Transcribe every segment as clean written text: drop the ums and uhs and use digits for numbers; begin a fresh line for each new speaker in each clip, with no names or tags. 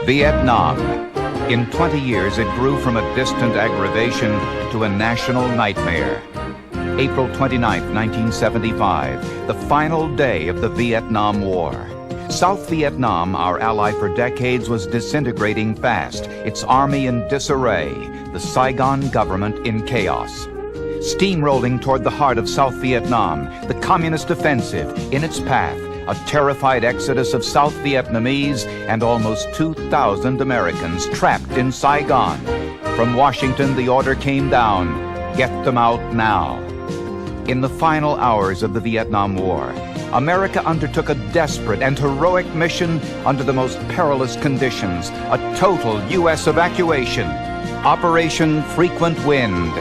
Vietnam. In 20 years, it grew from a distant aggravation to a national nightmare. April 29, 1975, the final day of the Vietnam War. South Vietnam, our ally for decades, was disintegrating fast, its army in disarray, the Saigon government in chaos. Steamrolling toward the heart of South Vietnam, the communist offensive in its path, a terrified exodus of South Vietnamese and almost 2,000 Americans trapped in Saigon. From Washington, the order came down, get them out now. In the final hours of the Vietnam War, America undertook a desperate and heroic mission under the most perilous conditions, a total U.S. evacuation, Operation Frequent Wind.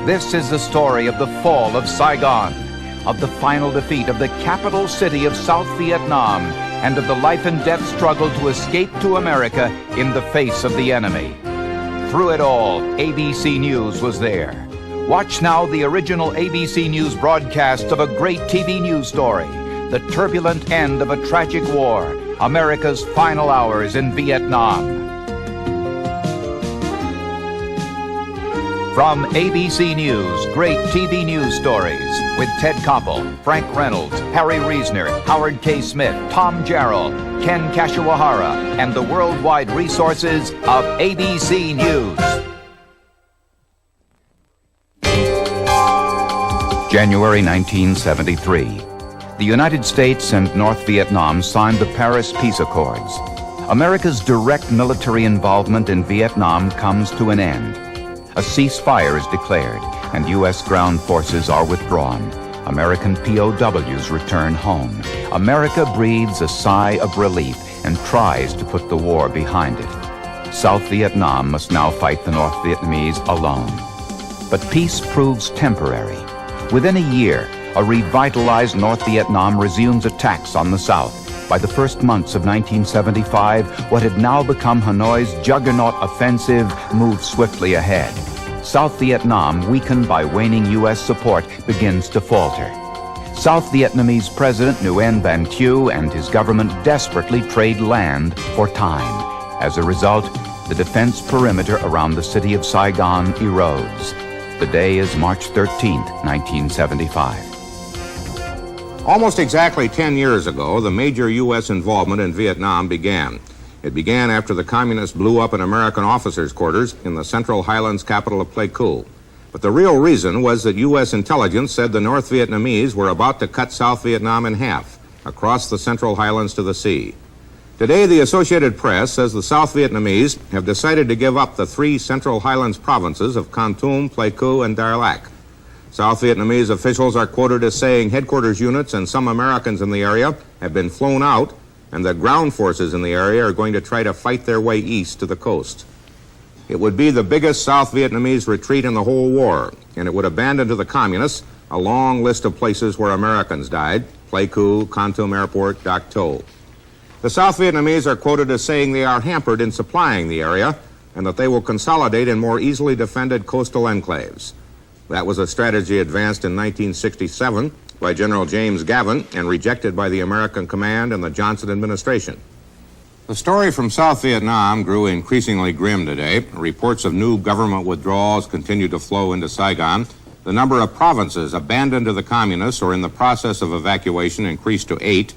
This is the story of the fall of Saigon, of the final defeat of the capital city of South Vietnam, and of the life and death struggle to escape to America in the face of the enemy. Through it all, ABC News was there. Watch now the original ABC News broadcast of a great TV news story, the turbulent end of a tragic war, America's final hours in Vietnam. From ABC News, great TV news stories with Ted Koppel, Frank Reynolds, Harry Reisner, Howard K. Smith, Tom Jarrell, Ken Kashiwahara, and the worldwide resources of ABC News. January 1973. The United States and North Vietnam signed the Paris Peace Accords. America's direct military involvement in Vietnam comes to an end. A ceasefire is declared, and U.S. ground forces are withdrawn. American POWs return home. America breathes a sigh of relief and tries to put the war behind it. South Vietnam must now fight the North Vietnamese alone. But peace proves temporary. Within a year, a revitalized North Vietnam resumes attacks on the South. By the first months of 1975, what had now become Hanoi's juggernaut offensive moved swiftly ahead. South Vietnam, weakened by waning U.S. support, begins to falter. South Vietnamese President Nguyen Van Thieu and his government desperately trade land for time. As a result, the defense perimeter around the city of Saigon erodes. The day is March 13th, 1975.
Almost exactly 10 years ago, the major U.S. involvement in Vietnam began. It began after the communists blew up an American officers' quarters in the Central Highlands capital of Pleiku. But the real reason was that U.S. intelligence said the North Vietnamese were about to cut South Vietnam in half, across the Central Highlands to the sea. Today, the Associated Press says the South Vietnamese have decided to give up the 3 Central Highlands provinces of Kon Tum, Pleiku, and DİCH. South Vietnamese officials are quoted as saying headquarters units and some Americans in the area have been flown out, and the ground forces in the area are going to try to fight their way east to the coast. It would be the biggest South Vietnamese retreat in the whole war, and it would abandon to the communists a long list of places where Americans died: Pleiku, Kon Tum Airport, Dak To. The South Vietnamese are quoted as saying they are hampered in supplying the area and that they will consolidate in more easily defended coastal enclaves. That was a strategy advanced in 1967 by General James Gavin and rejected by the American command and the Johnson administration. The story from South Vietnam grew increasingly grim today. Reports of new government withdrawals continued to flow into Saigon. The number of provinces abandoned to the communists or in the process of evacuation increased to 8.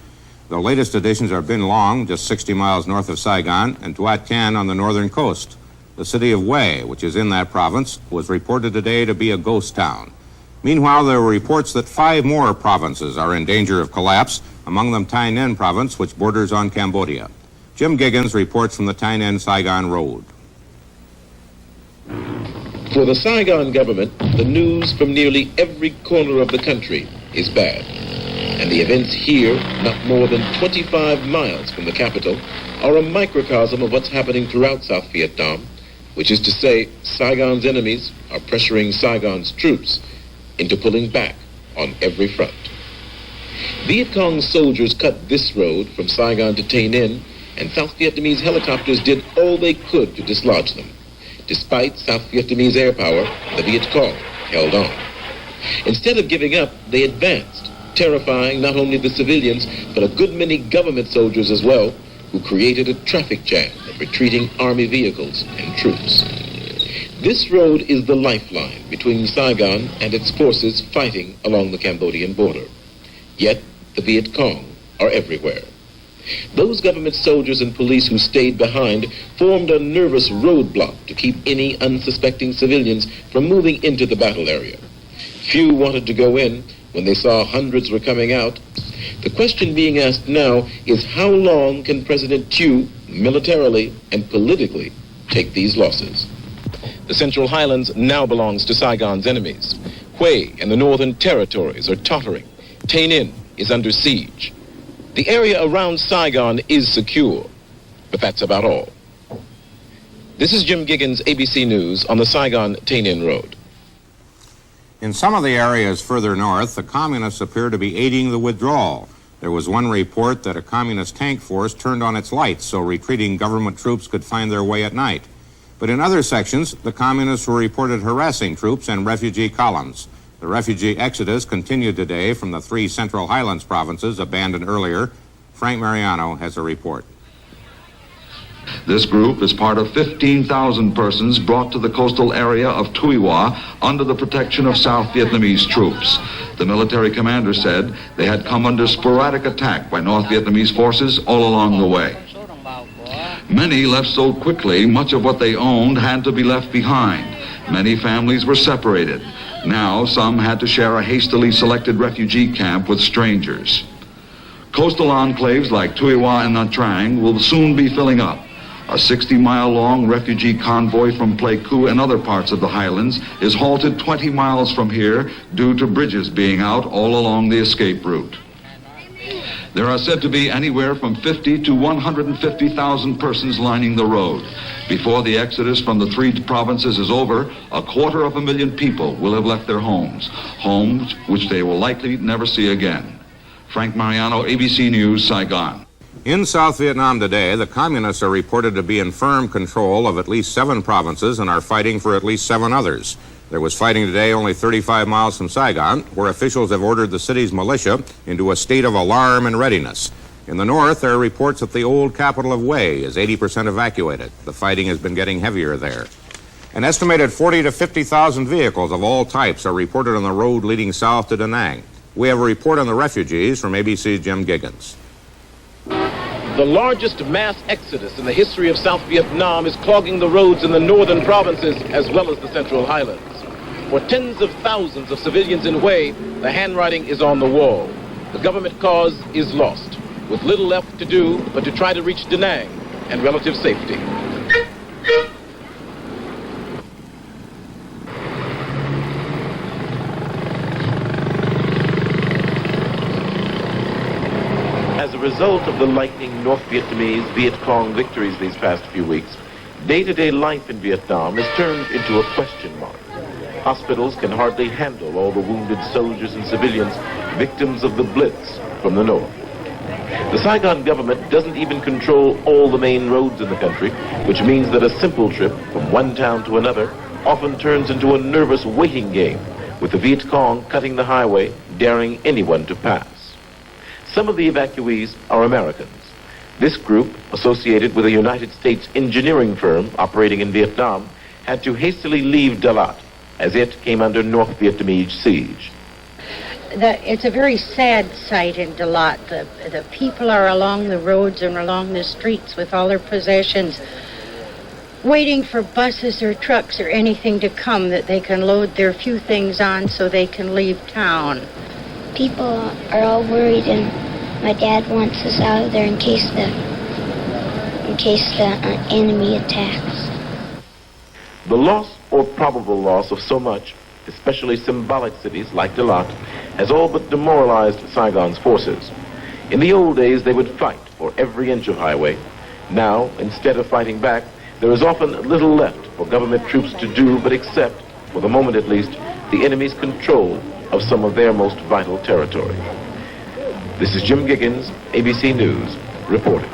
The latest additions are Bin Long, just 60 miles north of Saigon, and Tuat Can on the northern coast. The city of Hue, which is in that province, was reported today to be a ghost town. Meanwhile, there were reports that 5 more provinces are in danger of collapse, among them Tai Ninh province, which borders on Cambodia. Jim Giggins reports from the Tai Ninh-Saigon Road.
For the Saigon government, the news from nearly every corner of the country is bad. And the events here, not more than 25 miles from the capital, are a microcosm of what's happening throughout South Vietnam, which is to say, Saigon's enemies are pressuring Saigon's troops into pulling back on every front. Viet Cong's soldiers cut this road from Saigon to Tay Ninh, and South Vietnamese helicopters did all they could to dislodge them. Despite South Vietnamese air power, the Viet Cong held on. Instead of giving up, they advanced, terrifying not only the civilians, but a good many government soldiers as well, who created a traffic jam of retreating army vehicles and troops. This road is the lifeline between Saigon and its forces fighting along the Cambodian border. Yet, the Viet Cong are everywhere. Those government soldiers and police who stayed behind formed a nervous roadblock to keep any unsuspecting civilians from moving into the battle area. Few wanted to go in when they saw hundreds were coming out. The question being asked now is how long can President Thieu, militarily and politically, take these losses? The Central Highlands now belongs to Saigon's enemies. Hue and the Northern Territories are tottering. Tay Ninh is under siege. The area around Saigon is secure, but that's about all. This is Jim Giggins, ABC News, on the Saigon-Tay Ninh Road.
In some of the areas further north, the communists appear to be aiding the withdrawal. There was one report that a communist tank force turned on its lights so retreating government troops could find their way at night. But in other sections, the communists were reported harassing troops and refugee columns. The refugee exodus continued today from the 3 Central Highlands provinces abandoned earlier. Frank Mariano has a report.
This group is part of 15,000 persons brought to the coastal area of Tuy Hoa under the protection of South Vietnamese troops. The military commander said they had come under sporadic attack by North Vietnamese forces all along the way. Many left so quickly, much of what they owned had to be left behind. Many families were separated. Now, some had to share a hastily selected refugee camp with strangers. Coastal enclaves like Tuy Hoa and Nha Trang will soon be filling up. A 60-mile-long refugee convoy from Pleiku and other parts of the highlands is halted 20 miles from here due to bridges being out all along the escape route. There are said to be anywhere from 50 to 150,000 persons lining the road. Before the exodus from the 3 provinces is over, 250,000 people will have left their homes which they will likely never see again. Frank Mariano, ABC News, Saigon.
In South Vietnam today, the communists are reported to be in firm control of at least 7 provinces and are fighting for at least 7 others. There was fighting today only 35 miles from Saigon, where officials have ordered the city's militia into a state of alarm and readiness. In the north, there are reports that the old capital of Hue is 80% evacuated. The fighting has been getting heavier there. An estimated 40 to 50,000 vehicles of all types are reported on the road leading south to Da Nang. We have a report on the refugees from ABC's Jim Giggins.
The largest mass exodus in the history of South Vietnam is clogging the roads in the northern provinces as well as the Central Highlands. For tens of thousands of civilians in Hue, the handwriting is on the wall. The government cause is lost, with little left to do but to try to reach Da Nang and relative safety. As a result of the lightning North Vietnamese Viet Cong victories these past few weeks, day-to-day life in Vietnam has turned into a question mark. Hospitals can hardly handle all the wounded soldiers and civilians, victims of the Blitz from the north. The Saigon government doesn't even control all the main roads in the country, which means that a simple trip from one town to another often turns into a nervous waiting game, with the Viet Cong cutting the highway, daring anyone to pass. Some of the evacuees are Americans. This group, associated with a United States engineering firm operating in Vietnam, had to hastily leave Dalat as it came under North Vietnamese siege.
It's a very sad sight in Dalat. The people are along the roads and along the streets with all their possessions, waiting for buses or trucks or anything to come that they can load their few things on so they can leave town.
People are all worried, and my dad wants us out of there in case the enemy attacks.
The loss or probable loss of so much, especially symbolic cities like Dalat, has all but demoralized Saigon's forces. In the old days, they would fight for every inch of highway. Now, instead of fighting back, there is often little left for government troops to do but accept, for the moment at least, the enemy's control of some of their most vital territory. This is Jim Giggins, ABC News, reporting.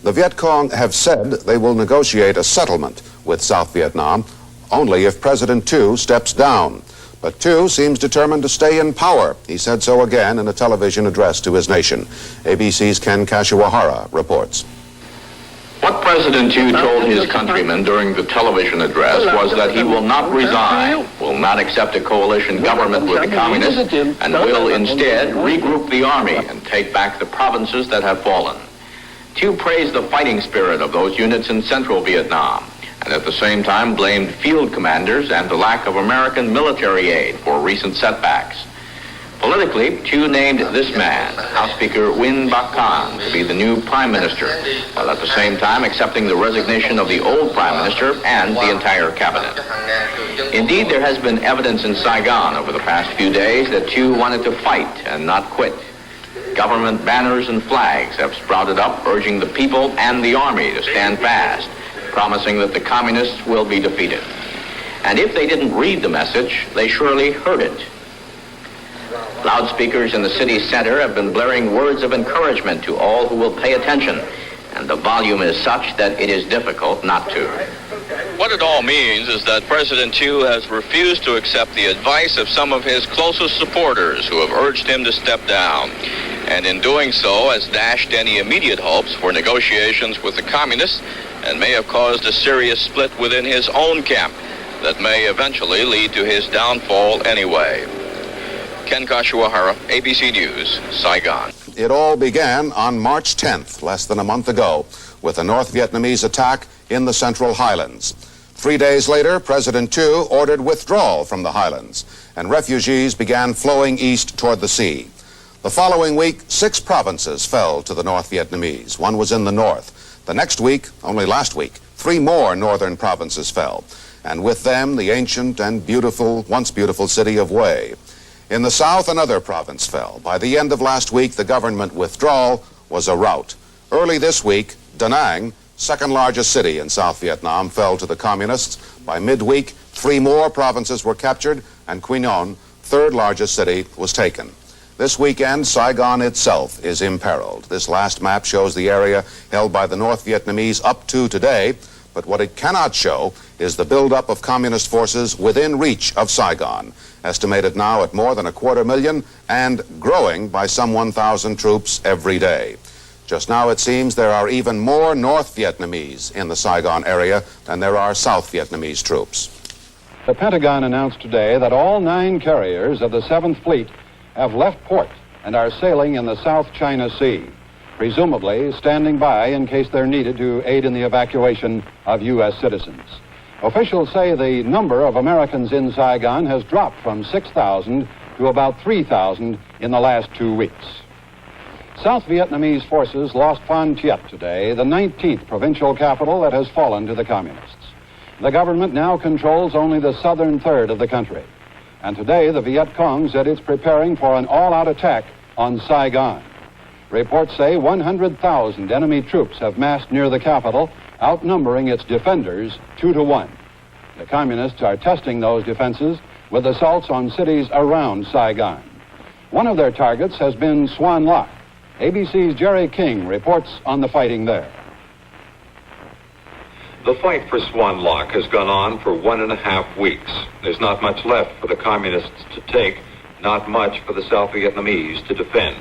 The Viet Cong have said they will negotiate a settlement with South Vietnam only if President Thieu steps down. But Thieu seems determined to stay in power. He said so again in a television address to his nation. ABC's Ken Kashiwahara reports.
President Hu told his countrymen during the television address was that he will not resign, will not accept a coalition government with the communists, and will instead regroup the army and take back the provinces that have fallen. Hu praised the fighting spirit of those units in central Vietnam, and at the same time blamed field commanders and the lack of American military aid for recent setbacks. Politically, Hu named this man, House Speaker Nguyen Bach Khan, to be the new Prime Minister, while at the same time accepting the resignation of the old Prime Minister and the entire cabinet. Indeed, there has been evidence in Saigon over the past few days that Hu wanted to fight and not quit. Government banners and flags have sprouted up, urging the people and the army to stand fast, promising that the communists will be defeated. And if they didn't read the message, they surely heard it. Loudspeakers in the city center have been blaring words of encouragement to all who will pay attention, and the volume is such that it is difficult not to.
What it all means is that President Hu has refused to accept the advice of some of his closest supporters who have urged him to step down, and in doing so has dashed any immediate hopes for negotiations with the communists and may have caused a serious split within his own camp that may eventually lead to his downfall anyway. Ken Kashiwahara, ABC News, Saigon.
It all began on March 10th, less than a month ago, with a North Vietnamese attack in the Central Highlands. 3 days later, President Hu ordered withdrawal from the highlands, and refugees began flowing east toward the sea. The following week, 6 provinces fell to the North Vietnamese. One was in the north. The next week, only last week, 3 more northern provinces fell, and with them the ancient and beautiful, once beautiful city of Hue. In the south, another province fell. By the end of last week, the government withdrawal was a rout. Early this week, Da Nang, second largest city in South Vietnam, fell to the communists. By midweek, 3 more provinces were captured, and Quy Nhon, third largest city, was taken. This weekend, Saigon itself is imperiled. This last map shows the area held by the North Vietnamese up to today, but what it cannot show is the buildup of communist forces within reach of Saigon, estimated now at more than 250,000 and growing by some 1,000 troops every day. Just now it seems there are even more North Vietnamese in the Saigon area than there are South Vietnamese troops.
The Pentagon announced today that all 9 carriers of the 7th Fleet have left port and are sailing in the South China Sea, presumably standing by in case they're needed to aid in the evacuation of U.S. citizens. Officials say the number of Americans in Saigon has dropped from 6,000 to about 3,000 in the last 2 weeks. South Vietnamese forces lost Phan Thiet today, the 19th provincial capital that has fallen to the communists. The government now controls only the southern third of the country. And today the Viet Cong said it's preparing for an all-out attack on Saigon. Reports say 100,000 enemy troops have massed near the capital, outnumbering its defenders 2 to 1. The communists are testing those defenses with assaults on cities around Saigon. One of their targets has been Xuan Loc. ABC's Jerry King reports on the fighting there.
The fight for Xuan Loc has gone on for 1.5 weeks. There's not much left for the communists to take, not much for the South Vietnamese to defend.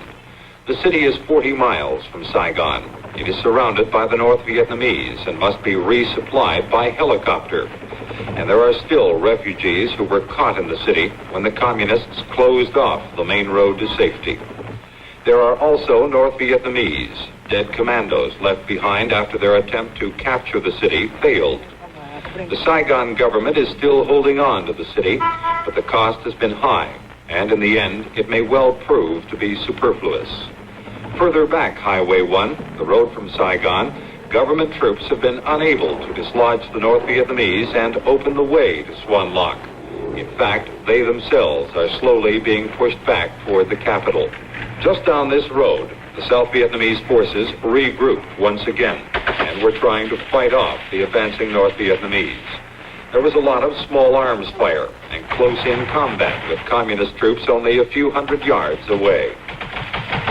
The city is 40 miles from Saigon. It is surrounded by the North Vietnamese and must be resupplied by helicopter. And there are still refugees who were caught in the city when the communists closed off the main road to safety. There are also North Vietnamese, dead commandos left behind after their attempt to capture the city failed. The Saigon government is still holding on to the city, but the cost has been high, and in the end, it may well prove to be superfluous. Further back Highway 1, the road from Saigon, government troops have been unable to dislodge the North Vietnamese and open the way to Xuan Loc. In fact, they themselves are slowly being pushed back toward the capital. Just down this road, the South Vietnamese forces regrouped once again and were trying to fight off the advancing North Vietnamese. There was a lot of small arms fire and close-in combat with communist troops only a few hundred yards away.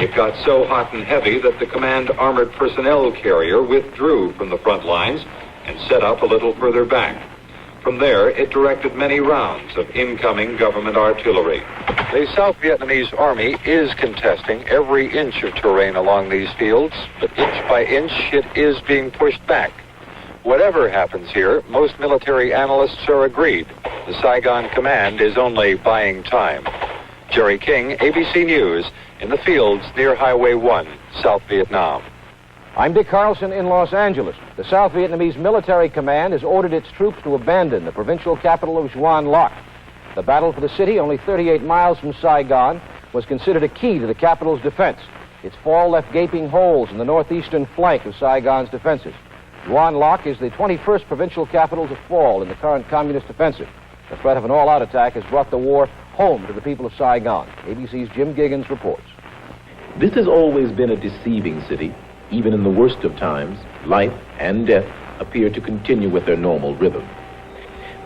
It got so hot and heavy that the command armored personnel carrier withdrew from the front lines and set up a little further back. From there, it directed many rounds of incoming government artillery.
The South Vietnamese army is contesting every inch of terrain along these fields, but inch by inch it is being pushed back Whatever happens here, most military analysts are agreed. The Saigon command is only buying time. Jerry King, ABC News, in the fields near Highway 1, South Vietnam.
I'm Dick Carlson in Los Angeles. The South Vietnamese military command has ordered its troops to abandon the provincial capital of QUOC. The battle for the city, only 38 miles from Saigon, was considered a key to the capital's defense. Its fall left gaping holes in the northeastern flank of Saigon's defenses. QUOC is the 21st provincial capital to fall in the current communist offensive. The threat of an all-out attack has brought the war home to the people of Saigon. ABC's Jim Giggins reports.
This has always been a deceiving city. Even in the worst of times, life and death appear to continue with their normal rhythm.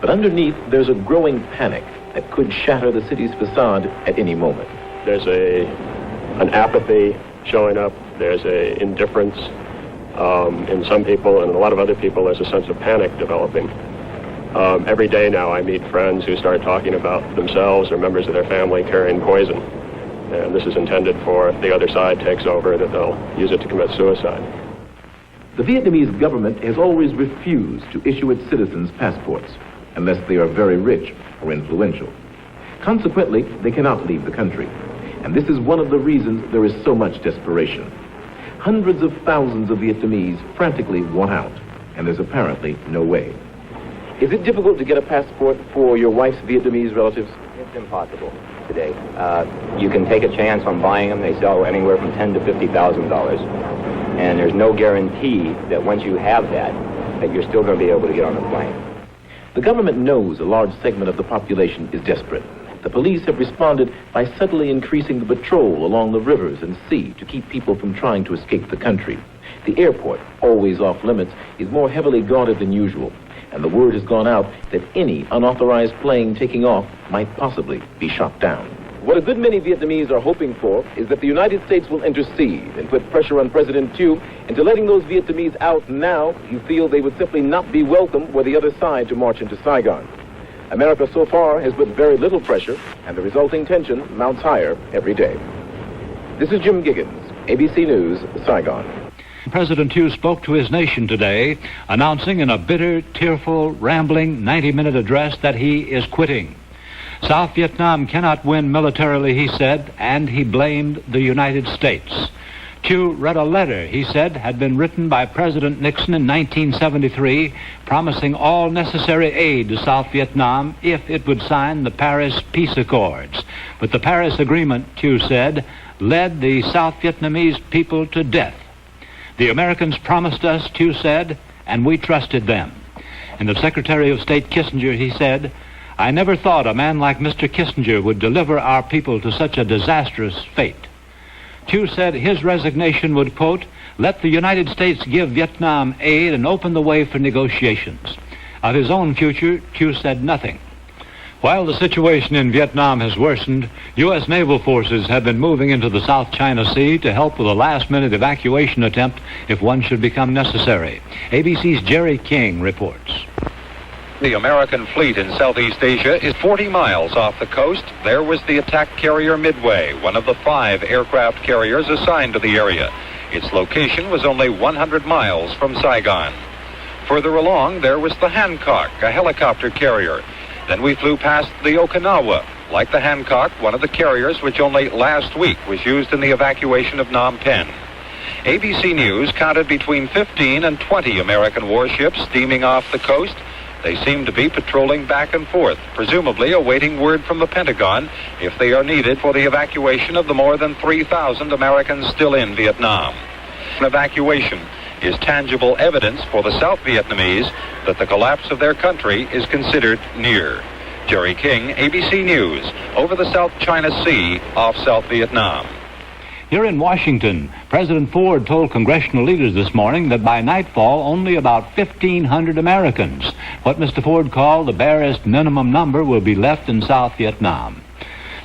But underneath, there's a growing panic that could shatter the city's facade at any moment.
There's an apathy showing up. There's an indifference in some people, and in a lot of other people, there's a sense of panic developing. Every day now, I meet friends who start talking about themselves or members of their family carrying poison. And this is intended for, if the other side takes over, that they'll use it to commit suicide.
The Vietnamese government has always refused to issue its citizens passports unless they are very rich or influential. Consequently, they cannot leave the country. And this is one of the reasons there is so much desperation. Hundreds of thousands of Vietnamese frantically want out, and there's apparently no way. Is it difficult to get a passport for your wife's Vietnamese relatives?
It's impossible today. You can take a chance on buying them. They sell anywhere from $10,000 to $50,000. And there's no guarantee that once you have that you're still going to be able to get on the plane.
The government knows a large segment of the population is desperate. The police have responded by suddenly increasing the patrol along the rivers and sea to keep people from trying to escape the country. The airport, always off limits, is more heavily guarded than usual. And the word has gone out that any unauthorized plane taking off might possibly be shot down. What a good many Vietnamese are hoping for is that the United States will intercede and put pressure on President Thieu into letting those Vietnamese out now who feel they would simply not be welcome were the other side to march into Saigon. America so far has put very little pressure, and the resulting tension mounts higher every day. This is Jim Giggins, ABC News, Saigon.
President Thieu spoke to his nation today, announcing in a bitter, tearful, rambling 90-minute address that he is quitting. South Vietnam cannot win militarily, he said, and he blamed the United States. Thieu read a letter, he said, had been written by President Nixon in 1973, promising all necessary aid to South Vietnam if it would sign the Paris Peace Accords. But the Paris Agreement, Thieu said, led the South Vietnamese people to death. The Americans promised us, Thieu said, and we trusted them. And of Secretary of State Kissinger, he said, I never thought a man like Mr. Kissinger would deliver our people to such a disastrous fate. Thieu said his resignation would, quote, let the United States give Vietnam aid and open the way for negotiations. Of his own future, Thieu said nothing. While the situation in Vietnam has worsened, U.S. naval forces have been moving into the South China Sea to help with a last-minute evacuation attempt if one should become necessary. ABC's Jerry King reports.
The American fleet in Southeast Asia is 40 miles off the coast. There was the attack carrier Midway, one of the 5 aircraft carriers assigned to the area. Its location was only 100 miles from Saigon. Further along, there was the Hancock, a helicopter carrier. Then we flew past the Okinawa. Like the Hancock, one of the carriers which only last week was used in the evacuation of Phnom Penh. ABC News counted between 15 and 20 American warships steaming off the coast. They seem to be patrolling back and forth, presumably awaiting word from the Pentagon if they are needed for the evacuation of the more than 3,000 Americans still in Vietnam. An evacuation is tangible evidence for the South Vietnamese that the collapse of their country is considered near. Jerry King, ABC News, over the South China Sea off South Vietnam.
Here in Washington, President Ford told congressional leaders this morning that by nightfall, only about 1,500 Americans, what Mr. Ford called the barest minimum number, will be left in South Vietnam.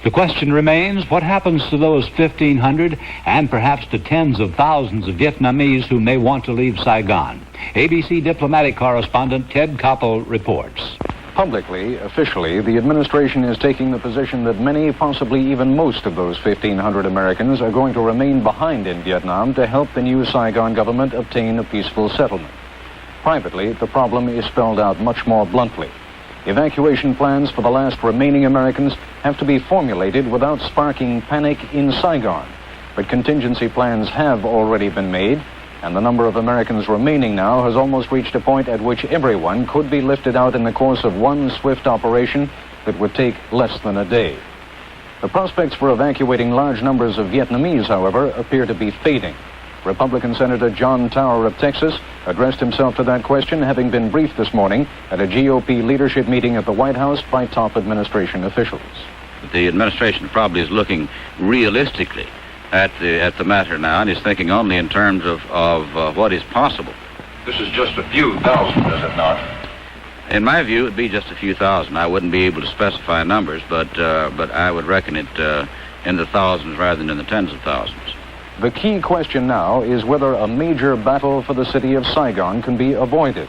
The question remains, what happens to those 1,500 and perhaps to tens of thousands of Vietnamese who may want to leave Saigon? ABC diplomatic correspondent Ted Koppel reports.
Publicly, officially, the administration is taking the position that many, possibly even most of those 1,500 Americans are going to remain behind in Vietnam to help the new Saigon government obtain a peaceful settlement. Privately, the problem is spelled out much more bluntly. Evacuation plans for the last remaining Americans have to be formulated without sparking panic in Saigon. But contingency plans have already been made, and the number of Americans remaining now has almost reached a point at which everyone could be lifted out in the course of one swift operation that would take less than a day. The prospects for evacuating large numbers of Vietnamese, however, appear to be fading. Republican Senator John Tower of Texas addressed himself to that question, having been briefed this morning at a GOP leadership meeting at the White House by top administration officials.
The administration probably is looking realistically at the matter now and is thinking only in terms of what is possible.
This is just a few thousand, is it not?
In my view, it'd be just a few thousand. I wouldn't be able to specify numbers, but I would reckon it in the thousands rather than in the tens of thousands.
The key question now is whether a major battle for the city of Saigon can be avoided.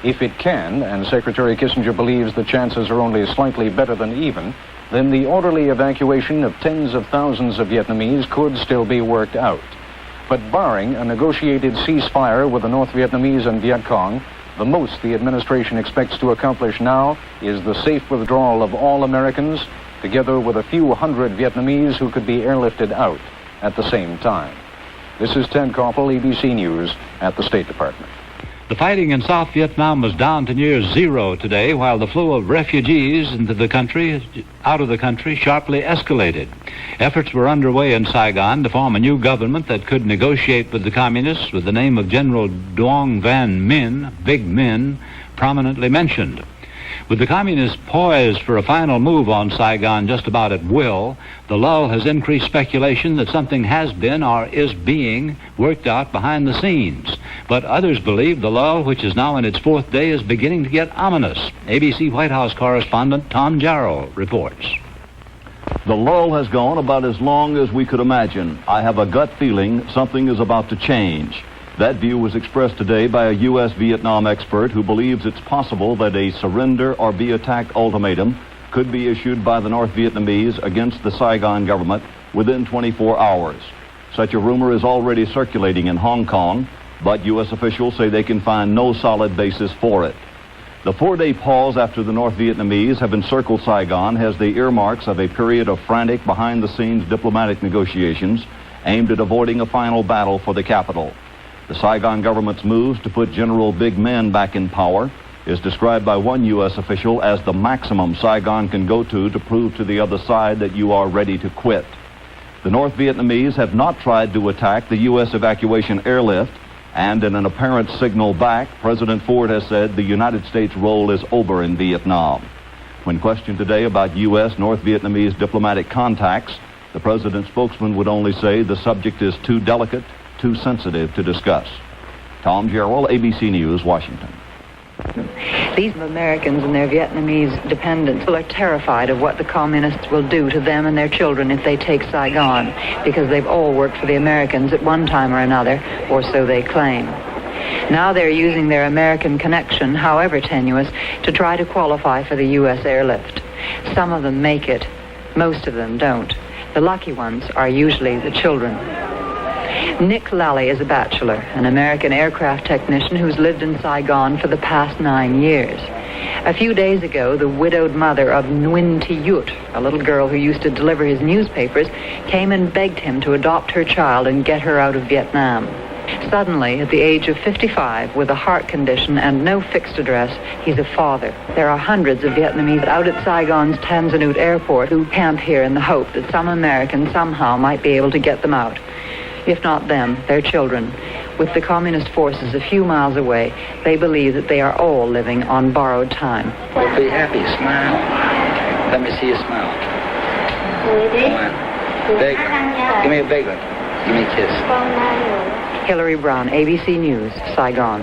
If it can, and Secretary Kissinger believes the chances are only slightly better than even, then the orderly evacuation of tens of thousands of Vietnamese could still be worked out. But barring a negotiated ceasefire with the North Vietnamese and Viet Cong, the most the administration expects to accomplish now is the safe withdrawal of all Americans, together with a few hundred Vietnamese who could be airlifted out at the same time. This is Ted Koppel, ABC News at the State Department.
The fighting in South Vietnam was down to near zero today, while the flow of refugees out of the country, sharply escalated. Efforts were underway in Saigon to form a new government that could negotiate with the communists with the name of General Duong Van Minh, Big Min, prominently mentioned. With the communists poised for a final move on Saigon just about at will, the lull has increased speculation that something has been or is being worked out behind the scenes. But others believe the lull, which is now in its fourth day, is beginning to get ominous. ABC White House correspondent Tom Jarrell reports.
The lull has gone about as long as we could imagine. I have a gut feeling something is about to change. That view was expressed today by a U.S. Vietnam expert who believes it's possible that a surrender or be attacked ultimatum could be issued by the North Vietnamese against the Saigon government within 24 hours. Such a rumor is already circulating in Hong Kong, but U.S. officials say they can find no solid basis for it. The 4-day pause after the North Vietnamese have encircled Saigon has the earmarks of a period of frantic behind-the-scenes diplomatic negotiations aimed at avoiding a final battle for the capital. The Saigon government's moves to put General Big Min back in power is described by one U.S. official as the maximum Saigon can go to prove to the other side that you are ready to quit. The North Vietnamese have not tried to attack the U.S. evacuation airlift, and in an apparent signal back, President Ford has said the United States' role is over in Vietnam. When questioned today about U.S. North Vietnamese diplomatic contacts, the president's spokesman would only say the subject is too delicate, too sensitive to discuss. Tom Jarrell, ABC News, Washington.
These Americans and their Vietnamese dependents are terrified of what the communists will do to them and their children if they take Saigon, because they've all worked for the Americans at one time or another, or so they claim. Now they're using their American connection, however tenuous, to try to qualify for the U.S. airlift. Some of them make it. Most of them don't. The lucky ones are usually the children. Nick Lally is a bachelor, an American aircraft technician who's lived in Saigon for the past 9 years. A few days ago, the widowed mother of Nguyen Thi Yut, a little girl who used to deliver his newspapers, came and begged him to adopt her child and get her out of Vietnam. Suddenly, at the age of 55, with a heart condition and no fixed address, he's a father. There are hundreds of Vietnamese out at Saigon's Tan Son Nhut airport who camp here in the hope that some American somehow might be able to get them out. If not them, their children. With the communist forces a few miles away, they believe that they are all living on borrowed time.
Well, be happy, smile. Let me see you smile. Come on. Big one. Give me a big one. Give me a kiss.
Hillary Brown, ABC News, Saigon.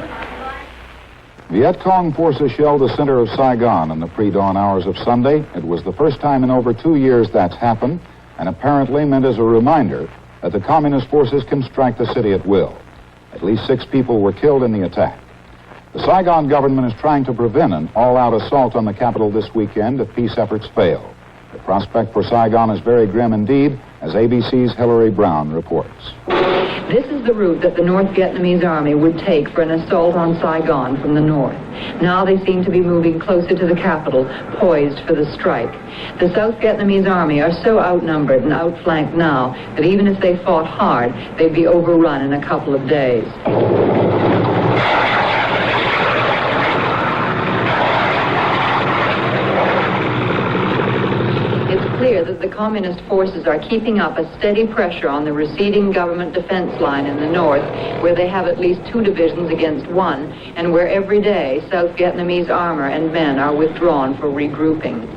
Viet Cong forces shelled the center of Saigon in the pre-dawn hours of Sunday. It was the first time in over 2 years that's happened, and apparently meant as a reminder that the communist forces can strike the city at will. At least 6 people were killed in the attack. The Saigon government is trying to prevent an all-out assault on the capital this weekend if peace efforts fail. The prospect for Saigon is very grim indeed, as ABC's Hillary Brown reports.
This is the route that the North Vietnamese army would take for an assault on Saigon from the north. Now they seem to be moving closer to the capital, poised for the strike. The South Vietnamese army are so outnumbered and outflanked now that even if they fought hard, they'd be overrun in a couple of days. Clear that the communist forces are keeping up a steady pressure on the receding government defense line in the north, where they have at least 2 divisions against 1, and where every day South Vietnamese armor and men are withdrawn for regrouping.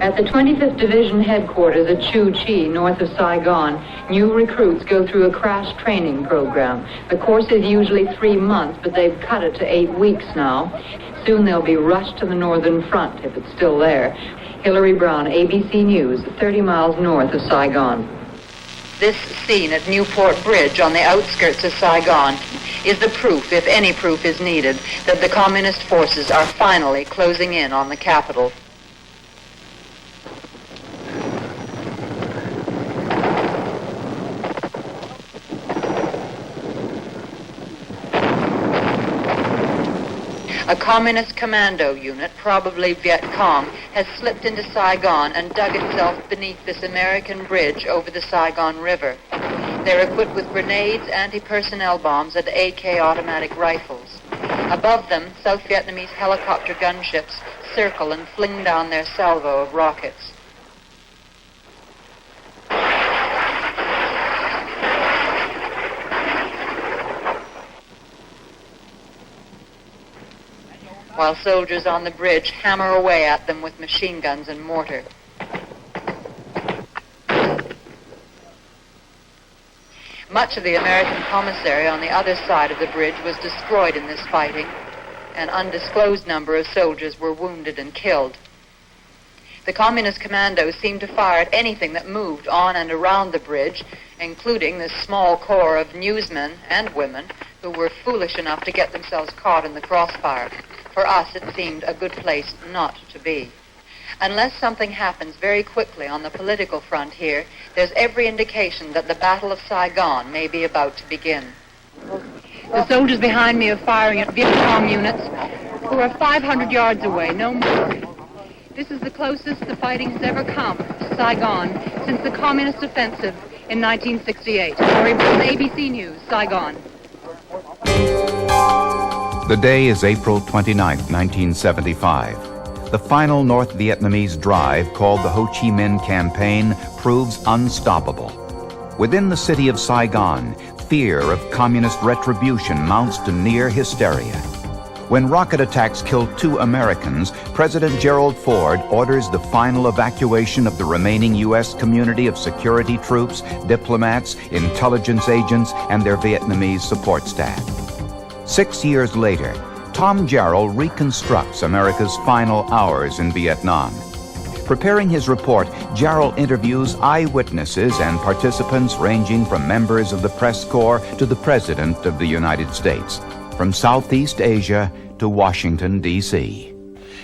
At the 25th Division headquarters at Chu Chi, north of Saigon, new recruits go through a crash training program. The course is usually 3 months, but they've cut it to 8 weeks now. Soon they'll be rushed to the northern front, if it's still there. Hillary Brown, ABC News, 30 miles north of Saigon. This scene at Newport Bridge on the outskirts of Saigon is the proof, if any proof is needed, that the communist forces are finally closing in on the capital. A communist commando unit, probably Viet Cong, has slipped into Saigon and dug itself beneath this American bridge over the Saigon River. They're equipped with grenades, anti-personnel bombs, and AK automatic rifles. Above them, South Vietnamese helicopter gunships circle and fling down their salvo of rockets. While soldiers on the bridge hammer away at them with machine guns and mortar. Much of the American commissary on the other side of the bridge was destroyed in this fighting. An undisclosed number of soldiers were wounded and killed. The communist commandos seemed to fire at anything that moved on and around the bridge, including this small corps of newsmen and women who were foolish enough to get themselves caught in the crossfire. For us, it seemed a good place not to be. Unless something happens very quickly on the political front here, there's every indication that the Battle of Saigon may be about to begin. The soldiers behind me are firing at Viet Cong units who are 500 yards away, no more. This is the closest the fighting has ever come to Saigon since the communist offensive in 1968. Lori Brown, ABC News, Saigon.
The day is April 29, 1975. The final North Vietnamese drive, called the Ho Chi Minh Campaign, proves unstoppable. Within the city of Saigon, fear of communist retribution mounts to near hysteria. When rocket attacks killed 2 Americans, President Gerald Ford orders the final evacuation of the remaining U.S. community of security troops, diplomats, intelligence agents, and their Vietnamese support staff. 6 years later, Tom Jarrell reconstructs America's final hours in Vietnam. Preparing his report, Jarrell interviews eyewitnesses and participants ranging from members of the press corps to the President of the United States, from Southeast Asia to Washington, D.C.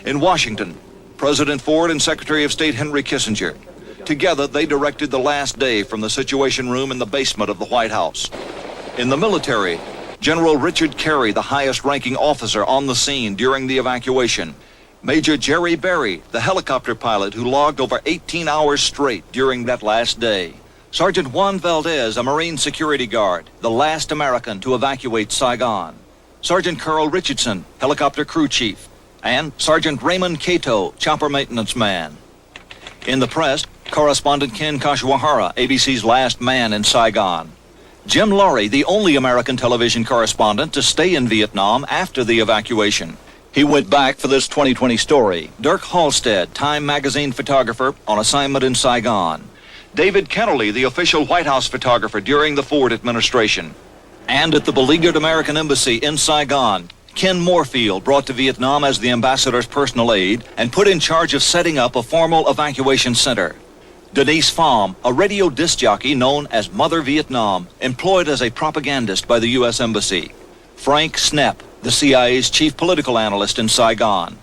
In Washington, President Ford and Secretary of State Henry Kissinger, together they directed the last day from the Situation Room in the basement of the White House. In the military, General Richard Carey, the highest-ranking officer on the scene during the evacuation. Major Jerry Berry, the helicopter pilot who logged over 18 hours straight during that last day. Sergeant Juan Valdez, a Marine security guard, the last American to evacuate Saigon. Sergeant Carl Richardson, helicopter crew chief. And Sergeant Raymond Cato, chopper maintenance man. In the press, correspondent Ken Kashiwahara, ABC's last man in Saigon. Jim Laurie, the only American television correspondent to stay in Vietnam after the evacuation. He went back for this 2020 story. Dirk Halstead, Time magazine photographer on assignment in Saigon. David Kennerly, the official White House photographer during the Ford administration. And at the beleaguered American embassy in Saigon, Ken Moorfield, brought to Vietnam as the ambassador's personal aide and put in charge of setting up a formal evacuation center. Denise Pham, a radio disc jockey known as Mother Vietnam, employed as a propagandist by the U.S. Embassy. Frank Snepp, the CIA's chief political analyst in Saigon.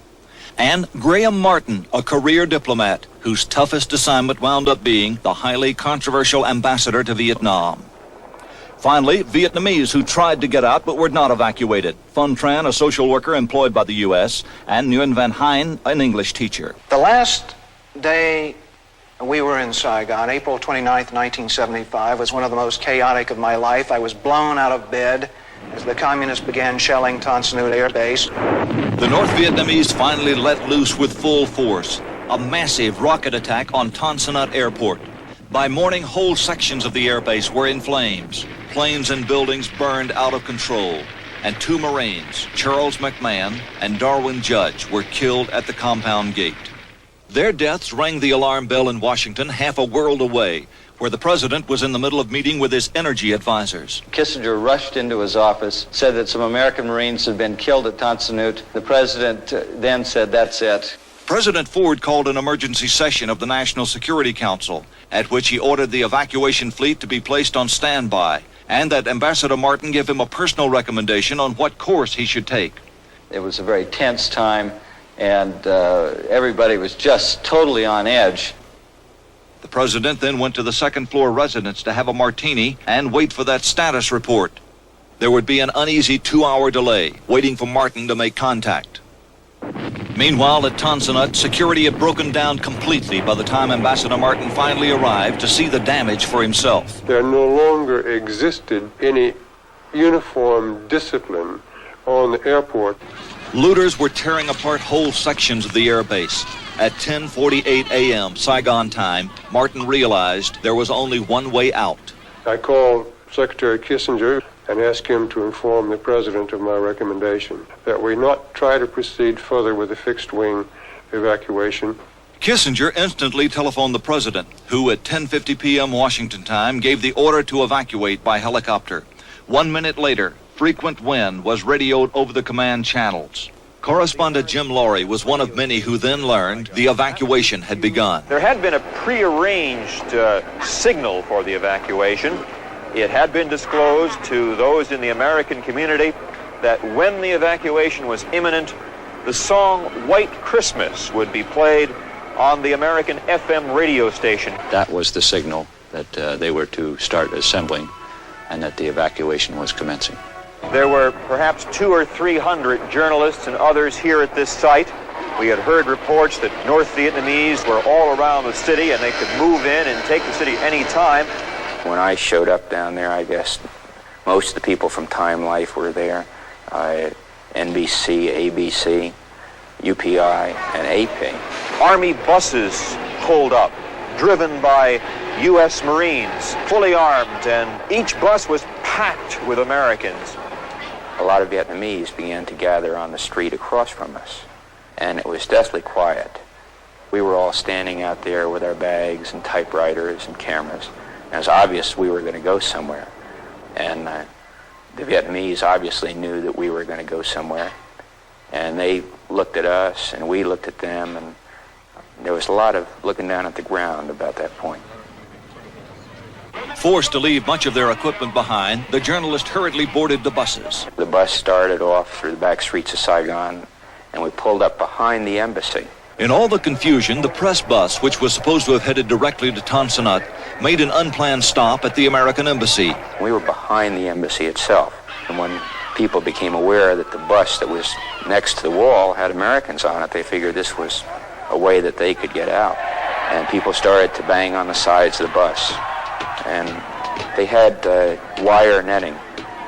And Graham Martin, a career diplomat whose toughest assignment wound up being the highly controversial ambassador to Vietnam. Finally, Vietnamese who tried to get out but were not evacuated. Phan Tran, a social worker employed by the U.S., and Nguyen Van Hein, an English teacher.
The last day we were in Saigon, April 29th, 1975, was one of the most chaotic of my life. I was blown out of bed as the communists began shelling Tan Son Nhut Air Base.
The North Vietnamese finally let loose with full force. A massive rocket attack on Tan Son Nhut Airport. By morning, whole sections of the airbase were in flames. Planes and buildings burned out of control. And 2 Marines, Charles McMahon and Darwin Judge, were killed at the compound gate. Their deaths rang the alarm bell in Washington, half a world away, where the president was in the middle of meeting with his energy advisors.
Kissinger rushed into his office, said that some American Marines had been killed at Tan Son Nhut. The president then said, "That's it."
President Ford called an emergency session of the National Security Council, at which he ordered the evacuation fleet to be placed on standby, and that Ambassador Martin give him a personal recommendation on what course he should take.
It was a very tense time, and everybody was just totally on edge.
The president then went to the second-floor residence to have a martini and wait for that status report. There would be an uneasy 2-hour delay, waiting for Martin to make contact. Meanwhile, at Tan Son Nhut, security had broken down completely by the time Ambassador Martin finally arrived to see the damage for himself.
There no longer existed any uniform discipline on the airport.
Looters were tearing apart whole sections of the airbase. At 10:48 a.m. Saigon time, Martin realized there was only one way out.
I called Secretary Kissinger and asked him to inform the president of my recommendation that we not try to proceed further with the fixed-wing evacuation.
Kissinger instantly telephoned the president, who at 10:50 p.m. Washington time gave the order to evacuate by helicopter. 1 minute later, frequent wind was radioed over the command channels. Correspondent Jim Laurie was one of many who then learned the evacuation had begun.
There had been a prearranged signal for the evacuation. It had been disclosed to those in the American community that when the evacuation was imminent, the song White Christmas would be played on the American FM radio station.
That was the signal that they were to start assembling and that the evacuation was commencing.
There were perhaps 200 or 300 journalists and others here at this site. We had heard reports that North Vietnamese were all around the city and they could move in and take the city any time.
When I showed up down there, I guess most of the people from Time Life were there. NBC, ABC, UPI, and AP.
Army buses pulled up, driven by U.S. Marines, fully armed, and each bus was packed with Americans.
A lot of Vietnamese began to gather on the street across from us, and it was deathly quiet. We were all standing out there with our bags and typewriters and cameras. And it was obvious we were going to go somewhere, and the Vietnamese obviously knew that we were going to go somewhere, and they looked at us, and we looked at them, and there was a lot of looking down at the ground about that point.
Forced to leave much of their equipment behind, the journalist hurriedly boarded the buses.
The bus started off through the back streets of Saigon, and we pulled up behind the embassy.
In all the confusion, the press bus, which was supposed to have headed directly to Tan Son Nhut, made an unplanned stop at the American embassy.
We were behind the embassy itself, and when people became aware that the bus that was next to the wall had Americans on it, they figured this was a way that they could get out. And people started to bang on the sides of the bus. And they had wire netting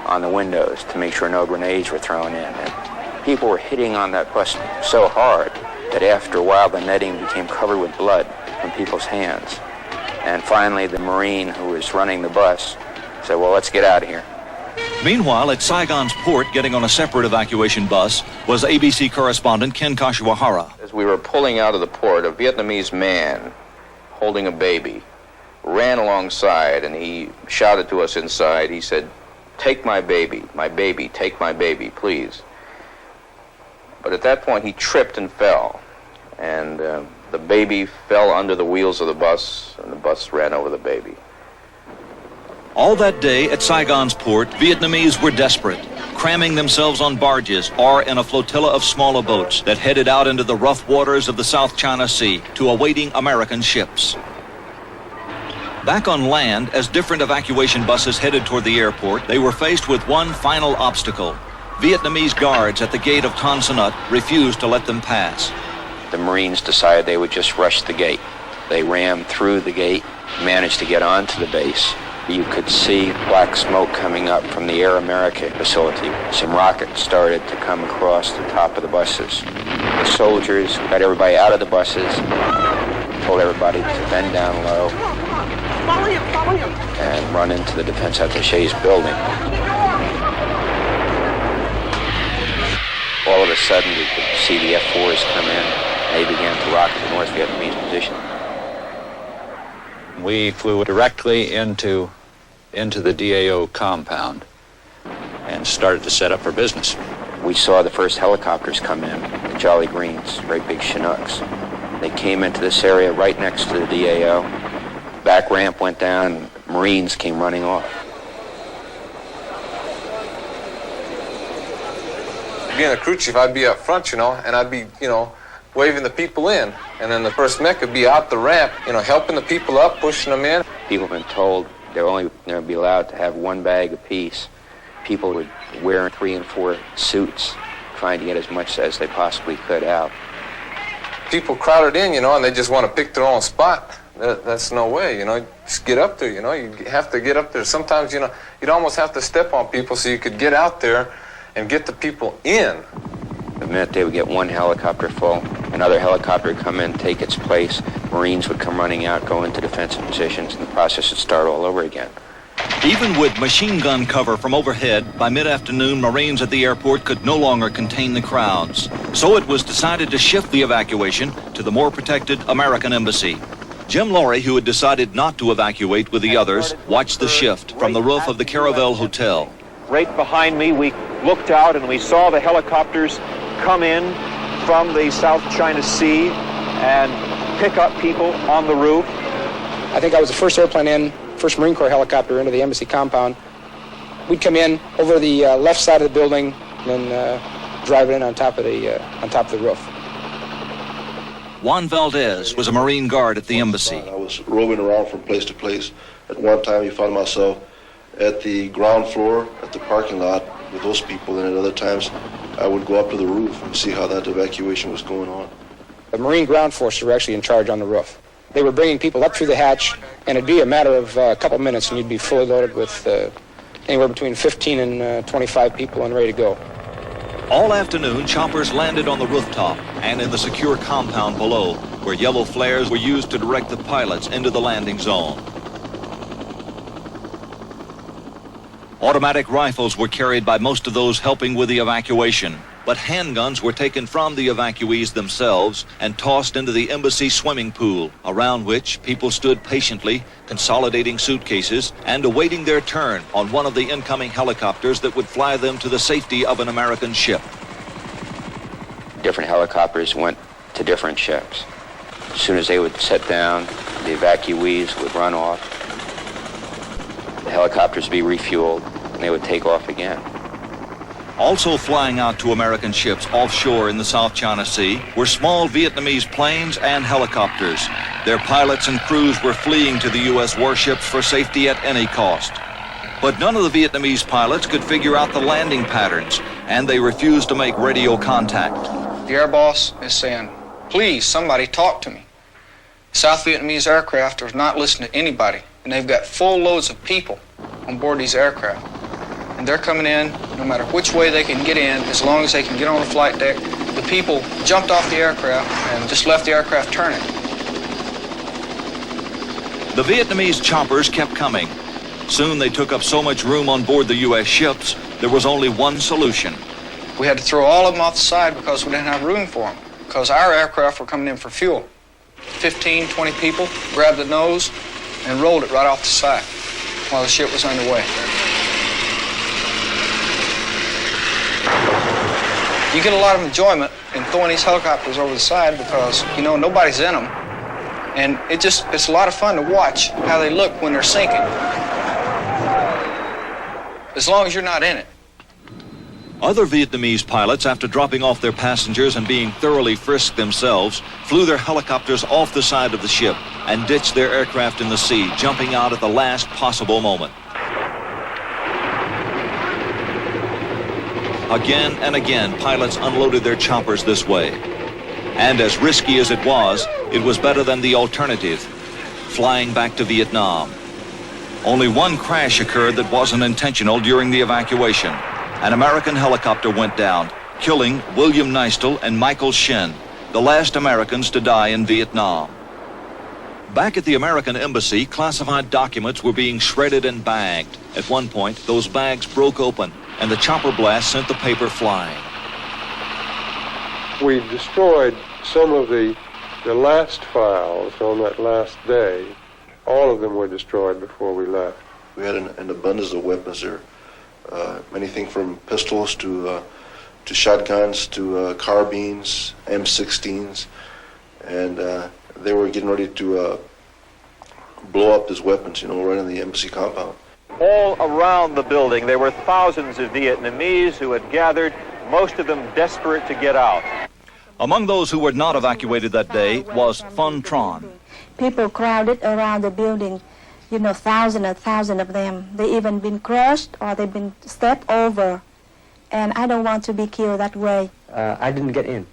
on the windows to make sure no grenades were thrown in. And people were hitting on that bus so hard that after a while the netting became covered with blood from people's hands. And finally the Marine who was running the bus said, "Well, let's get out of here."
Meanwhile, at Saigon's port, getting on a separate evacuation bus, was ABC correspondent Ken Kashiwahara.
As we were pulling out of the port, a Vietnamese man holding a baby ran alongside, and he shouted to us inside. He said, "Take my baby, take my baby, please." But at that point, he tripped and fell, and the baby fell under the wheels of the bus, and the bus ran over the baby.
All that day at Saigon's port, Vietnamese were desperate, cramming themselves on barges or in a flotilla of smaller boats that headed out into the rough waters of the South China Sea to awaiting American ships. Back on land, as different evacuation buses headed toward the airport, they were faced with one final obstacle. Vietnamese guards at the gate of Tan Son Nhut refused to let them pass.
The Marines decided they would just rush the gate. They rammed through the gate, managed to get onto the base. You could see black smoke coming up from the Air America facility. Some rockets started to come across the top of the buses. The soldiers got everybody out of the buses, told everybody to bend down low and run into the defense attaché's building. All of a sudden, we could see the F-4s come in. They began to rocket the North Vietnamese position.
We flew directly into the DAO compound and started to set up for business.
We saw the first helicopters come in, the Jolly Greens, great big Chinooks. They came into this area right next to the DAO. Back ramp went down, Marines came running off.
Being a crew chief, I'd be up front, and I'd be, waving the people in. And then the first mech would be out the ramp, helping the people up, pushing them in.
People have been told they're only going to be allowed to have one bag apiece. People would wear 3 and 4 suits, trying to get as much as they possibly could out.
People crowded in, and they just want to pick their own spot. That's no way, just get up there, you have to get up there. Sometimes, you'd almost have to step on people so you could get out there and get the people in.
The minute they would get one helicopter full, another helicopter would come in, take its place, Marines would come running out, go into defensive positions, and the process would start all over again.
Even with machine gun cover from overhead, by mid-afternoon, Marines at the airport could no longer contain the crowds. So it was decided to shift the evacuation to the more protected American embassy. Jim Laurie, who had decided not to evacuate with the others, watched the shift from the roof of the Caravel Hotel.
Right behind me, we looked out and we saw the helicopters come in from the South China Sea and pick up people on the roof.
I think I was the first airplane in, first Marine Corps helicopter into the embassy compound. We'd come in over the left side of the building and then drive it in on top of the roof.
Juan Valdez was a Marine guard at the embassy.
I was roving around from place to place. At one time, I found myself at the ground floor at the parking lot with those people, and at other times, I would go up to the roof and see how that evacuation was going on.
The Marine ground forces were actually in charge on the roof. They were bringing people up through the hatch, and it'd be a matter of a couple minutes, and you'd be fully loaded with anywhere between 15 and 25 people and ready to go.
All afternoon, choppers landed on the rooftop and in the secure compound below, where yellow flares were used to direct the pilots into the landing zone. Automatic rifles were carried by most of those helping with the evacuation, but handguns were taken from the evacuees themselves and tossed into the embassy swimming pool, around which people stood patiently, consolidating suitcases and awaiting their turn on one of the incoming helicopters that would fly them to the safety of an American ship.
Different helicopters went to different ships. As soon as they would set down, the evacuees would run off. The helicopters would be refueled, and they would take off again.
Also flying out to American ships offshore in the South China Sea were small Vietnamese planes and helicopters. Their pilots and crews were fleeing to the U.S. warships for safety at any cost. But none of the Vietnamese pilots could figure out the landing patterns, and they refused to make radio contact.
The air boss is saying, "Please, somebody talk to me." South Vietnamese aircraft are not listening to anybody, and they've got full loads of people on board these aircraft. And they're coming in no matter which way they can get in, as long as they can get on the flight deck. The people jumped off the aircraft and just left the aircraft turning.
The Vietnamese choppers kept coming. Soon they took up so much room on board the U.S. ships, there was only one solution.
We had to throw all of them off the side because we didn't have room for them, because our aircraft were coming in for fuel. 15, 20 people grabbed the nose and rolled it right off the side while the ship was underway. You get a lot of enjoyment in throwing these helicopters over the side because, nobody's in them. And it's a lot of fun to watch how they look when they're sinking. as long as you're not in it.
Other Vietnamese pilots, after dropping off their passengers and being thoroughly frisked themselves, flew their helicopters off the side of the ship and ditched their aircraft in the sea, jumping out at the last possible moment. Again and again, pilots unloaded their choppers this way. And as risky as it was better than the alternative, flying back to Vietnam. Only one crash occurred that wasn't intentional during the evacuation. An American helicopter went down, killing William Neistel and Michael Shin, the last Americans to die in Vietnam. Back at the American embassy, classified documents were being shredded and bagged. At one point, those bags broke open, and the chopper blast sent the paper flying.
We destroyed some of the last files on that last day. All of them were destroyed before we left.
We had an abundance of weapons there. Anything from pistols to shotguns to carbines, M16s, and they were getting ready to blow up these weapons, right in the embassy compound.
All around the building, there were thousands of Vietnamese who had gathered, most of them desperate to get out.
Among those who were not evacuated that day was Phan Tron.
People crowded around the building. Thousands and thousands of them. They even been crushed or they've been stepped over. And I don't want to be killed that way.
I didn't get in.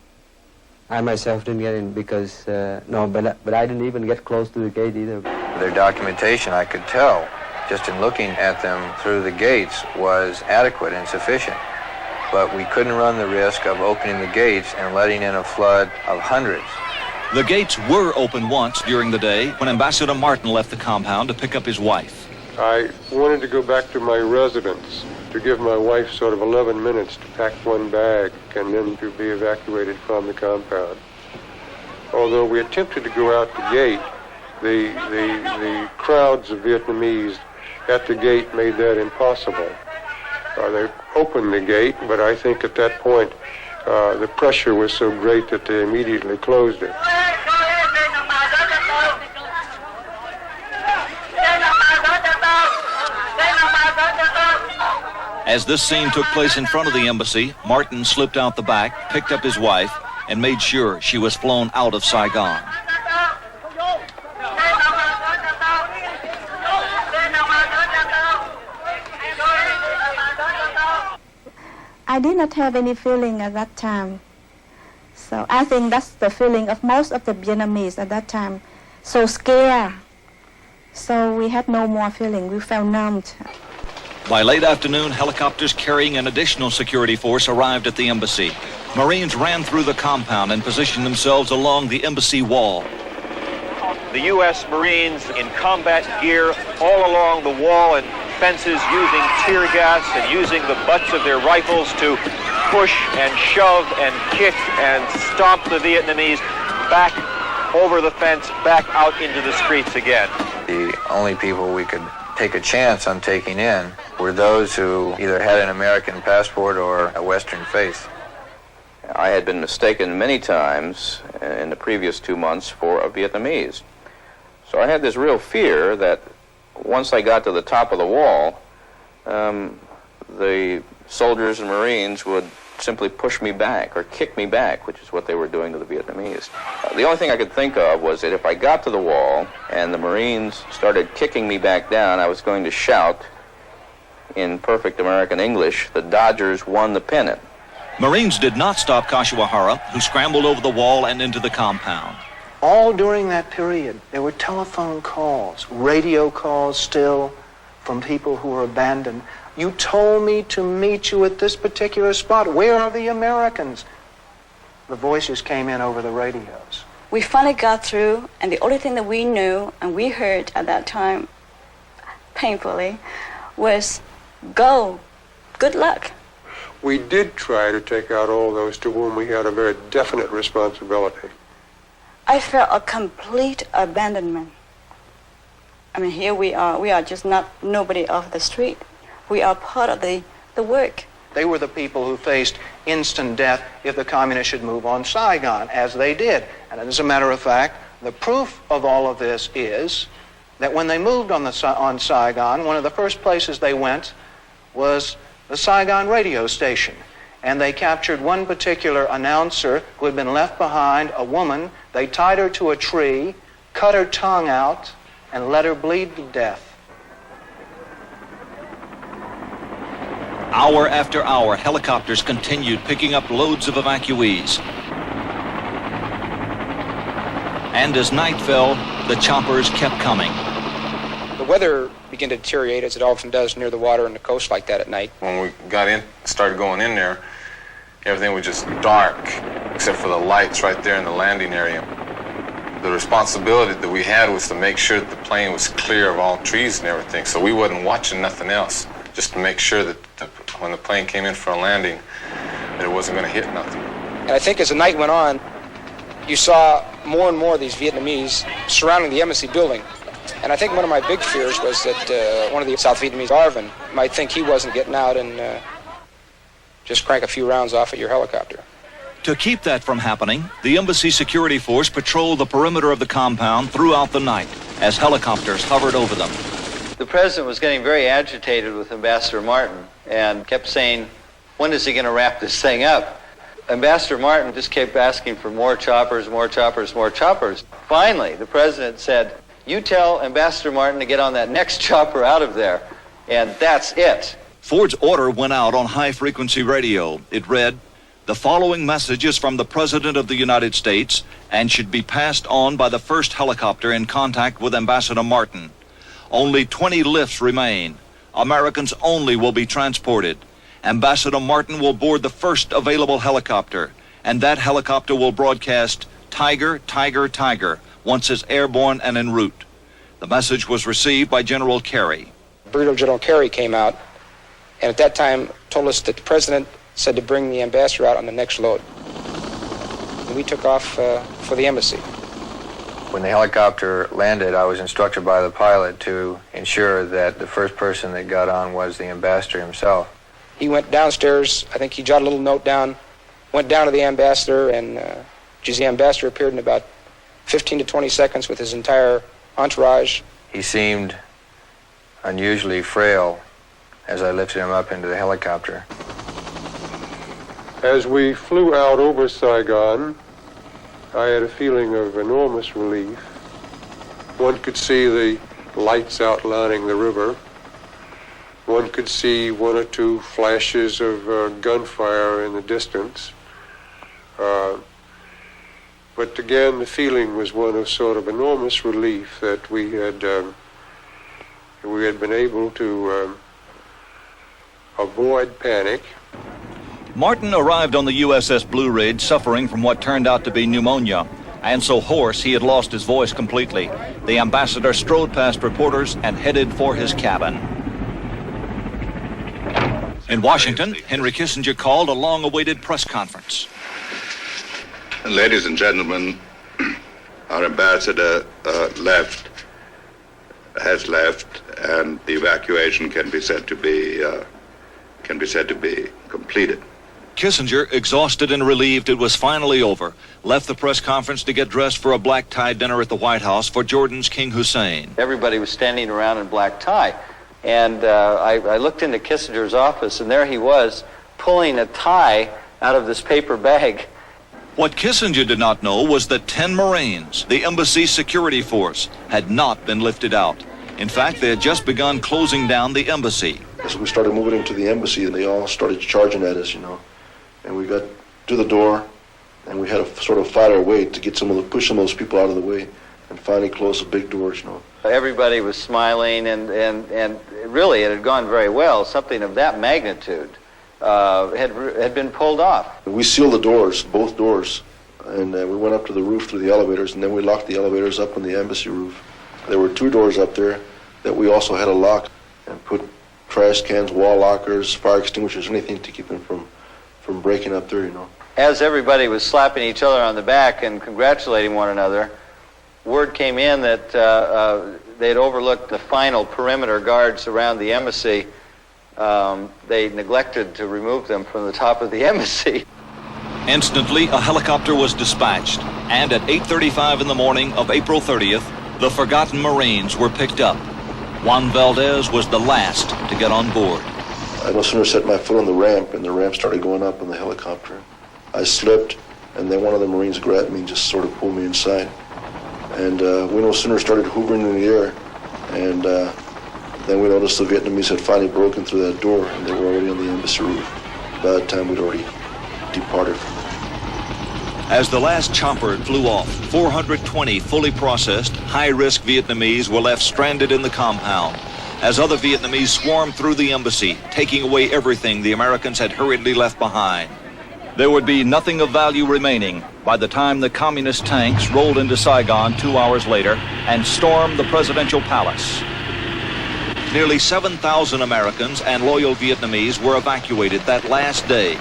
I myself didn't get in because, but I didn't even get close to the gate either.
Their documentation, I could tell, just in looking at them through the gates, was adequate and sufficient. But we couldn't run the risk of opening the gates and letting in a flood of hundreds.
The gates were open once during the day when Ambassador Martin left the compound to pick up his wife.
I wanted to go back to my residence to give my wife sort of 11 minutes to pack one bag and then to be evacuated from the compound. Although we attempted to go out the gate, the crowds of Vietnamese at the gate made that impossible. They opened the gate, but I think at that point the pressure was so great that they immediately closed it.
As this scene took place in front of the embassy, Martin slipped out the back, picked up his wife, and made sure she was flown out of Saigon.
I did not have any feeling at that time. So I think that's the feeling of most of the Vietnamese at that time. So scared. So we had no more feeling. We felt numbed.
By late afternoon, helicopters carrying an additional security force arrived at the embassy. Marines ran through the compound and positioned themselves along the embassy wall.
The U.S. Marines in combat gear all along the wall and fences, using tear gas and using the butts of their rifles to push and shove and kick and stomp the Vietnamese back over the fence, back out into the streets again. The only people we could take a chance on taking in were those who either had an American passport or a Western faith.
I had been mistaken many times in the previous 2 months for a Vietnamese. So I had this real fear that once I got to the top of the wall, the soldiers and Marines would simply push me back or kick me back, which is what they were doing to the Vietnamese. The only thing I could think of was that if I got to the wall and the Marines started kicking me back down, I was going to shout in perfect American English, "The Dodgers won the pennant."
Marines did not stop Kashiwahara, who scrambled over the wall and into the compound.
All during that period, there were telephone calls, radio calls still from people who were abandoned. You told me to meet you at this particular spot. Where are the Americans? The voices came in over the radios.
We finally got through, and the only thing that we knew and we heard at that time, painfully, was, "Go, good luck."
We did try to take out all those to whom we had a very definite responsibility.
I felt a complete abandonment. I mean, here we are just not nobody off the street. We are part of the work.
They were the people who faced instant death if the communists should move on Saigon, as they did. And as a matter of fact, the proof of all of this is that when they moved on Saigon, one of the first places they went was the Saigon radio station. And they captured one particular announcer who had been left behind, a woman. They tied her to a tree, cut her tongue out, and let her bleed to death.
Hour after hour, helicopters continued picking up loads of evacuees. And as night fell, the choppers kept coming.
The weather began to deteriorate, as it often does near the water and the coast like that at night.
When we got in, started going in there, everything was just dark, except for the lights right there in the landing area. The responsibility that we had was to make sure that the plane was clear of all trees and everything, so we wasn't watching nothing else, just to make sure that when the plane came in for a landing, that it wasn't going to hit nothing.
And I think as the night went on, you saw more and more of these Vietnamese surrounding the embassy building. And I think one of my big fears was that one of the South Vietnamese, Arvin, might think he wasn't getting out and just crank a few rounds off at your helicopter.
To keep that from happening, the embassy security force patrolled the perimeter of the compound throughout the night as helicopters hovered over them.
The president was getting very agitated with Ambassador Martin and kept saying, when is he going to wrap this thing up? Ambassador Martin just kept asking for more choppers, more choppers, more choppers. Finally, the president said, you tell Ambassador Martin to get on that next chopper out of there, and that's it.
Ford's order went out on high-frequency radio. It read, the following message is from the President of the United States and should be passed on by the first helicopter in contact with Ambassador Martin. Only 20 lifts remain. Americans only will be transported. Ambassador Martin will board the first available helicopter, and that helicopter will broadcast Tiger, Tiger, Tiger once it's airborne and en route. The message was received by General Kerry.
Brigadier General Kerry came out, and at that time told us that the president said to bring the ambassador out on the next load. And we took off for the embassy.
When the helicopter landed, I was instructed by the pilot to ensure that the first person that got on was the ambassador himself.
He went downstairs, I think he jotted a little note down, went down to the ambassador, and the ambassador appeared in about 15 to 20 seconds with his entire entourage.
He seemed unusually frail as I lifted him up into the helicopter.
As we flew out over Saigon, I had a feeling of enormous relief. One could see the lights outlining the river. One could see one or two flashes of gunfire in the distance. But again, the feeling was one of sort of enormous relief that we had been able to avoid panic.
Martin arrived on the USS Blue Ridge suffering from what turned out to be pneumonia, and so hoarse he had lost his voice completely. The ambassador strode past reporters and headed for his cabin. In Washington, Henry Kissinger called a long-awaited press conference.
Ladies and gentlemen, our ambassador has left, and the evacuation can be said to be completed.
Kissinger, exhausted and relieved it was finally over, left the press conference to get dressed for a black tie dinner at the White House for Jordan's King Hussein.
Everybody was standing around in black tie. And I looked into Kissinger's office, and there he was, pulling a tie out of this paper bag.
What Kissinger did not know was that 10 Marines, the embassy security force, had not been lifted out. In fact, they had just begun closing down the embassy.
So we started moving into the embassy, and they all started charging at us, And we got to the door, and we had to sort of fight our way to get push some of those people out of the way, and finally close the big doors,
Everybody was smiling, and really it had gone very well. Something of that magnitude had been pulled off.
We sealed the doors, both doors, and we went up to the roof through the elevators, and then we locked the elevators up on the embassy roof. There were 2 doors up there that we also had to lock and put trash cans, wall lockers, fire extinguishers, anything to keep them from breaking up there,
As everybody was slapping each other on the back and congratulating one another, word came in that they'd overlooked the final perimeter guards around the embassy. They neglected to remove them from the top of the embassy.
Instantly, a helicopter was dispatched, and at 8:35 in the morning of April 30th, the forgotten Marines were picked up. Juan Valdez was the last to get on board.
I no sooner set my foot on the ramp, and the ramp started going up in the helicopter. I slipped, and then one of the Marines grabbed me and just sort of pulled me inside. And we no sooner started hovering in the air, and then we noticed the Vietnamese had finally broken through that door, and they were already on the embassy roof. By that time, we'd already departed from it.
As the last chopper flew off, 420 fully processed, high-risk Vietnamese were left stranded in the compound, as other Vietnamese swarmed through the embassy, taking away everything the Americans had hurriedly left behind. There would be nothing of value remaining by the time the communist tanks rolled into Saigon 2 hours later and stormed the presidential palace. Nearly 7,000 Americans and loyal Vietnamese were evacuated that last day.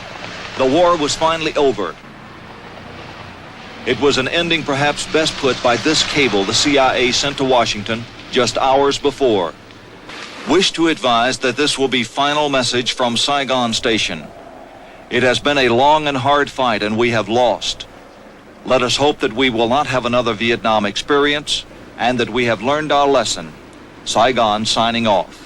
The war was finally over. It was an ending perhaps best put by this cable the CIA sent to Washington just hours before. Wish to advise that this will be final message from Saigon Station. It has been a long and hard fight, and we have lost. Let us hope that we will not have another Vietnam experience and that we have learned our lesson. Saigon signing off.